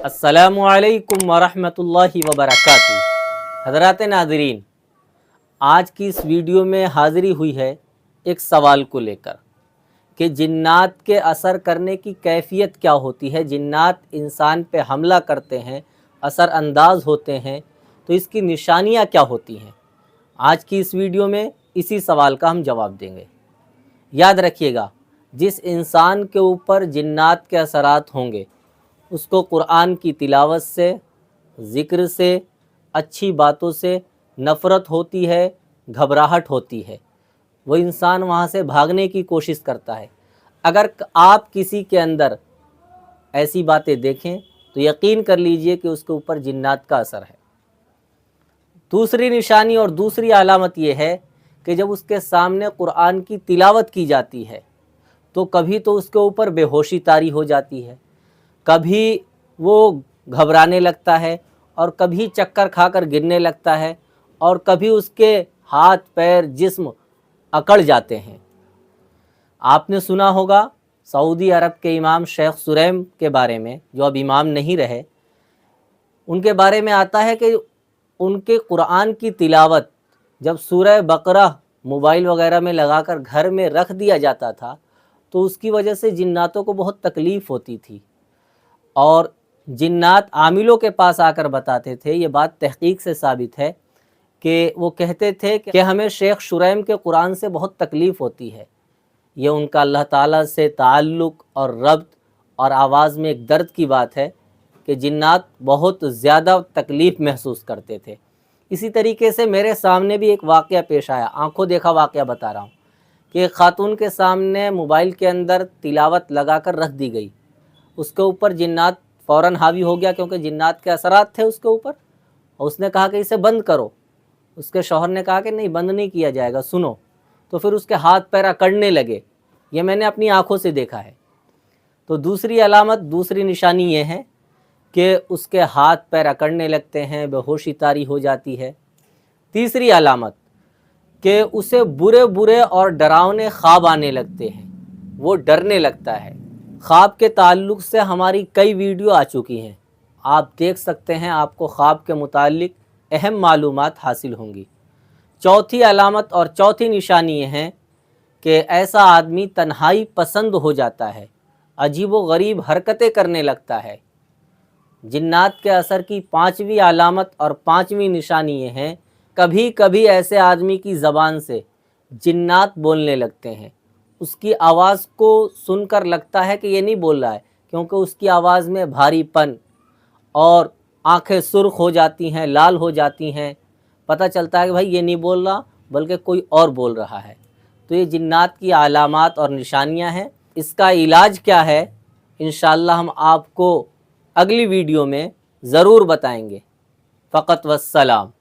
अस्सलामुअलैकुम वरहमतुल्लाहि वबरकातुहू। हज़रात नाज़रीन, आज की इस वीडियो में हाज़िरी हुई है एक सवाल को लेकर कि जिन्नात के असर करने की कैफ़ियत क्या होती है। जिन्नात इंसान पे हमला करते हैं, असर अंदाज होते हैं, तो इसकी निशानियाँ क्या होती हैं। आज की इस वीडियो में इसी सवाल का हम जवाब देंगे। याद रखिएगा, जिस इंसान के ऊपर जिन्नात के असरात होंगे उसको कुरान की तिलावत से, ज़िक्र से, अच्छी बातों से नफ़रत होती है, घबराहट होती है। वो इंसान वहाँ से भागने की कोशिश करता है। अगर आप किसी के अंदर ऐसी बातें देखें तो यकीन कर लीजिए कि उसके ऊपर जिन्नात का असर है। दूसरी निशानी और दूसरी अलामत ये है कि जब उसके सामने कुरान की तिलावत की जाती है तो कभी तो उसके ऊपर बेहोशी तारी हो जाती है, कभी वो घबराने लगता है और कभी चक्कर खाकर गिरने लगता है और कभी उसके हाथ पैर जिस्म अकड़ जाते हैं। आपने सुना होगा सऊदी अरब के इमाम शेख सुरैम के बारे में, जो अब इमाम नहीं रहे। उनके बारे में आता है कि उनके कुरान की तिलावत जब सूरह बकरा मोबाइल वगैरह में लगाकर घर में रख दिया जाता था तो उसकी वजह से जिन्नातों को बहुत तकलीफ़ होती थी और जिन्नात आमिलों के पास आकर बताते थे। ये बात तहकीक से साबित है कि वो कहते थे कि हमें शेख शुरैम के कुरान से बहुत तकलीफ़ होती है। ये उनका अल्लाह ताला से ताल्लुक़ और रब्त और आवाज़ में एक दर्द की बात है कि जिन्नात बहुत ज़्यादा तकलीफ़ महसूस करते थे। इसी तरीके से मेरे सामने भी एक वाक़या पेश आया, आंखों देखा वाक़या बता रहा हूँ कि एक ख़ातून के सामने मोबाइल के अंदर तिलावत लगा कर रख दी गई। उसके ऊपर जिन्नात फ़ौरन हावी हो गया क्योंकि जिन्नात के असरात थे उसके ऊपर, और उसने कहा कि इसे बंद करो। उसके शौहर ने कहा कि नहीं, बंद नहीं किया जाएगा, सुनो। तो फिर उसके हाथ पैर अकड़ने लगे। ये मैंने अपनी आँखों से देखा है। तो दूसरी अलामत, दूसरी निशानी ये है कि उसके हाथ पैर अकड़ने लगते हैं, बेहोशी तारी हो जाती है। तीसरी अलामत कि उसे बुरे बुरे और डरावने ख्वाब आने लगते हैं, वो डरने लगता है। ख्वाब के ताल्लुक़ से हमारी कई वीडियो आ चुकी हैं, आप देख सकते हैं, आपको ख्वाब के मुताल्लिक़ अहम मालूमात हासिल होंगी। चौथी अलामत और चौथी निशानी ये है कि ऐसा आदमी तन्हाई पसंद हो जाता है, अजीब व गरीब हरकतें करने लगता है। जिन्नात के असर की पाँचवीं अलामत और पाँचवीं निशानी ये है, कभी कभी ऐसे आदमी की ज़बान से जिन्नात बोलने लगते हैं। उसकी आवाज़ को सुनकर लगता है कि ये नहीं बोल रहा है, क्योंकि उसकी आवाज़ में भारीपन और आंखें सुर्ख हो जाती हैं, लाल हो जाती हैं। पता चलता है कि भाई ये नहीं बोल रहा बल्कि कोई और बोल रहा है। तो ये जिन्नात की अलामात और निशानियां हैं। इसका इलाज क्या है इंशाअल्लाह हम आपको अगली वीडियो में ज़रूर बताएंगे। फ़क़त वस्सलाम।